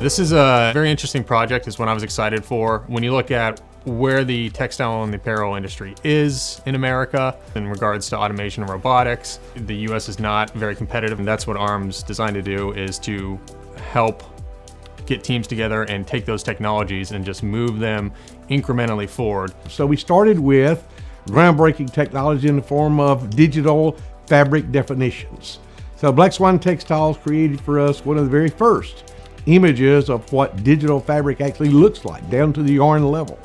This is a very interesting project, is what I was excited for. When you look at where the textile and the apparel industry is in America in regards to automation and robotics, the US is not very competitive, and that's what ARM's designed to do, is to help get teams together and take those technologies and just move them incrementally forward. So we started with groundbreaking technology in the form of digital fabric definitions. So Black Swan Textiles created for us one of the very first images of what digital fabric actually looks like, down to the yarn level.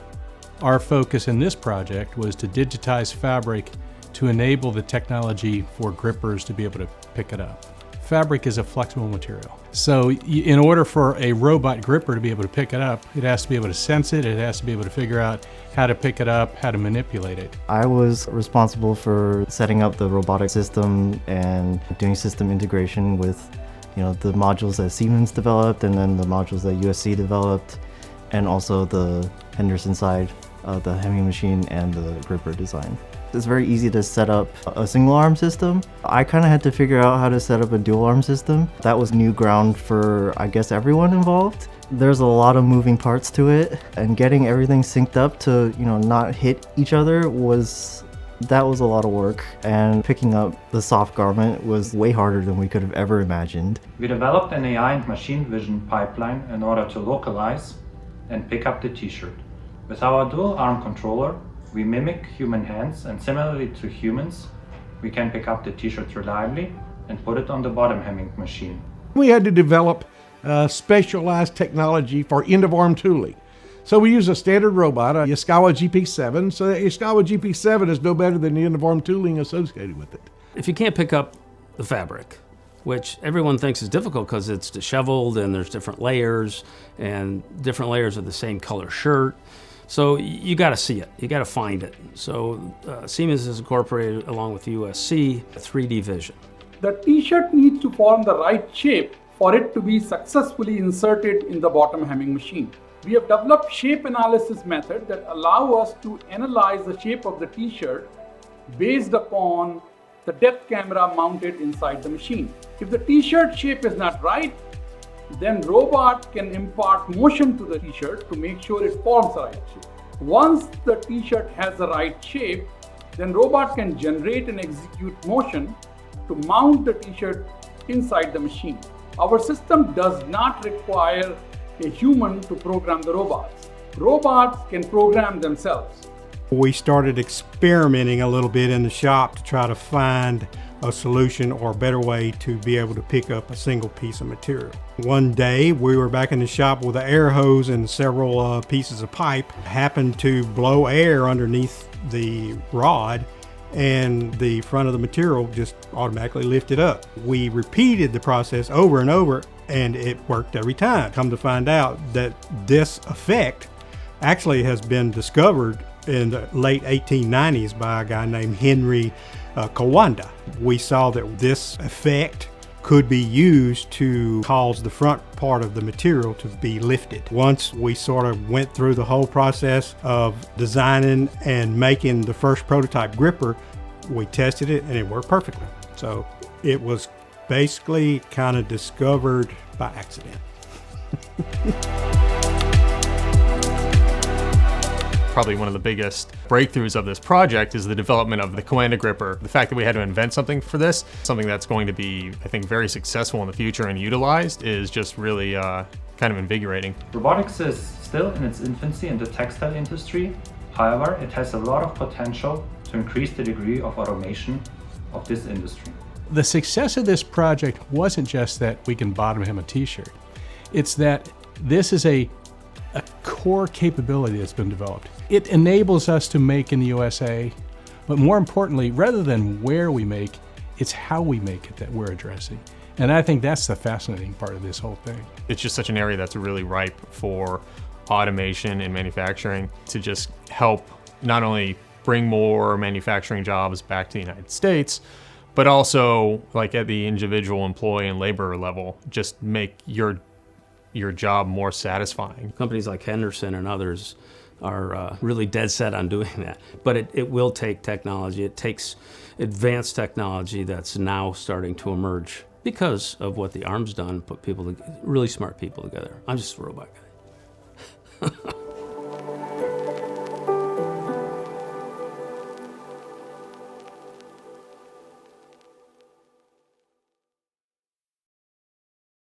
Our focus in this project was to digitize fabric to enable the technology for grippers to be able to pick it up. Fabric is a flexible material. So in order for a robot gripper to be able to pick it up, it has to be able to sense it, it has to be able to figure out how to pick it up, how to manipulate it. I was responsible for setting up the robotic system and doing system integration with the modules that Siemens developed and then the modules that USC developed, and also the Henderson side, the hemming machine and the gripper design. It's very easy to set up a single arm system. I kind of had to figure out how to set up a dual arm system. That was new ground for, I guess, everyone involved. There's a lot of moving parts to it, and getting everything synced up to, not hit each other was a lot of work, and picking up the soft garment was way harder than we could have ever imagined. We developed an AI and machine vision pipeline in order to localize and pick up the t-shirt. With our dual arm controller, we mimic human hands, and similarly to humans, we can pick up the t-shirt reliably and put it on the bottom hemming machine. We had to develop specialized technology for end-of-arm tooling. So we use a standard robot, a Yaskawa GP7, so the Yaskawa GP7 is no better than the end-of-arm tooling associated with it. If you can't pick up the fabric, which everyone thinks is difficult because it's disheveled and there's different layers and different layers of the same color shirt, so you got to see it, you got to find it. So Siemens has incorporated, along with USC, 3D vision. The t-shirt needs to form the right shape for it to be successfully inserted in the bottom hemming machine. We have developed shape analysis method that allow us to analyze the shape of the t-shirt based upon the depth camera mounted inside the machine. If the t-shirt shape is not right, then robot can impart motion to the t-shirt to make sure it forms the right shape. Once the t-shirt has the right shape, then robot can generate and execute motion to mount the t-shirt inside the machine. Our system does not require a human to program the robots. Robots can program themselves. We started experimenting a little bit in the shop to try to find a solution or a better way to be able to pick up a single piece of material. One day we were back in the shop with an air hose and several pieces of pipe, happened to blow air underneath the rod, and the front of the material just automatically lifted up. We repeated the process over and over, and it worked every time. Come to find out that this effect actually has been discovered in the late 1890s by a guy named Henry Kawanda. We saw that this effect could be used to cause the front part of the material to be lifted. Once we sort of went through the whole process of designing and making the first prototype gripper, we tested it and it worked perfectly. So it was basically kind of discovered by accident. Probably one of the biggest breakthroughs of this project is the development of the Kawanda gripper. The fact that we had to invent something for this, something that's going to be, I think, very successful in the future and utilized, is just really kind of invigorating. Robotics is still in its infancy in the textile industry. However, it has a lot of potential to increase the degree of automation of this industry. The success of this project wasn't just that we can bottom hem a t-shirt. It's that this is a core capability that's been developed. It enables us to make in the USA, but more importantly, rather than where we make, it's how we make it that we're addressing. And I think that's the fascinating part of this whole thing. It's just such an area that's really ripe for automation and manufacturing to just help not only bring more manufacturing jobs back to the United States, but also, like, at the individual employee and laborer level, just make your job more satisfying. Companies like Henderson and others are really dead set on doing that. But it will take technology. It takes advanced technology that's now starting to emerge because of what the arm's done, put people, really smart people together. I'm just a robot guy.